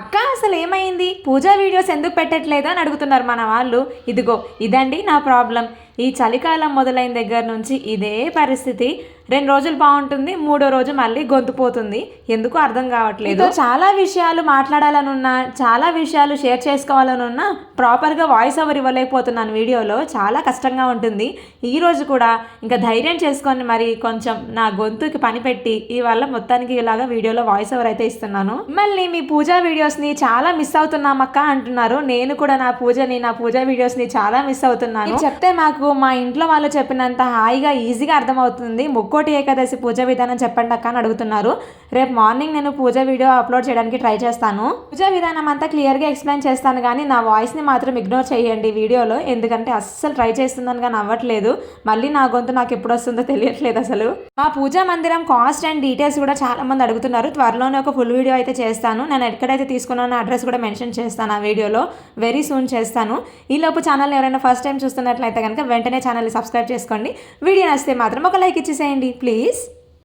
అక్క అసలు ఏమైంది? పూజా వీడియోస్ ఎందుకు పెట్టట్లేదు అని అడుగుతున్నారు మన వాళ్ళు. ఇదిగో ఇదండి నా ప్రాబ్లం. ఈ చలికాలం మొదలైన దగ్గర నుంచి ఇదే పరిస్థితి. 2 రోజులు బాగుంటుంది, మూడో రోజు మళ్ళీ గొంతు పోతుంది. ఎందుకో అర్థం కావట్లేదు. చాలా విషయాలు మాట్లాడాలనున్నా, చాలా విషయాలు షేర్ చేసుకోవాలనున్నా ప్రాపర్గా వాయిస్ ఓవర్ ఇవ్వలేకపోతున్నాను వీడియోలో. చాలా కష్టంగా ఉంటుంది. ఈరోజు కూడా ఇంకా ధైర్యం చేసుకొని మరి కొంచెం నా గొంతుకి పని పెట్టి ఇవాళ మొత్తానికి ఇలాగా వీడియోలో వాయిస్ ఓవర్ అయితే ఇస్తున్నాను. మళ్ళీ మీ పూజా వీడియోస్ని చాలా మిస్ అవుతున్నామక్క అంటున్నారు. నేను కూడా నా పూజా వీడియోస్ని చాలా మిస్ అవుతున్నాను. చెప్తే మాకు మా ఇంట్లో వాళ్ళు చెప్పినంత హాయిగా ఈజీగా అర్థమవుతుంది. ముక్కోటి ఏకాదశి పూజ విధానం చెప్పండి అక్క అని అడుగుతున్నారు. రేపు మార్నింగ్ నేను పూజ వీడియో అప్లోడ్ చేయడానికి ట్రై చేస్తాను. పూజా విధానం అంతా క్లియర్గా ఎక్స్ప్లెయిన్ చేస్తాను, కానీ నా వాయిస్ని మాత్రం ఇగ్నోర్ చేయండి వీడియోలో. ఎందుకంటే అస్సలు ట్రై చేస్తున్నాను కానీ అవ్వట్లేదు. మళ్ళీ నా గొంతు నాకు ఎప్పుడు వస్తుందో తెలియట్లేదు అసలు. మా పూజా మందిరం కాస్ట్ అండ్ డీటెయిల్స్ కూడా చాలా మంది అడుగుతున్నారు. త్వరలోనే ఒక ఫుల్ వీడియో అయితే చేస్తాను. నేను ఎక్కడైతే తీసుకున్నానో అడ్రస్ కూడా మెన్షన్ చేస్తాను ఆ వీడియోలో. వెరీ సూన్ చేస్తాను. ఈలోపు ఛానల్ ఎవరైనా ఫస్ట్ టైం చూస్తున్నట్లయితే కనుక వెంటనే ఛానల్ని సబ్స్క్రైబ్ చేసుకోండి. వీడియో నచ్చితే మాత్రం ఒక లైక్ ఇచ్చేసేయండి ప్లీజ్.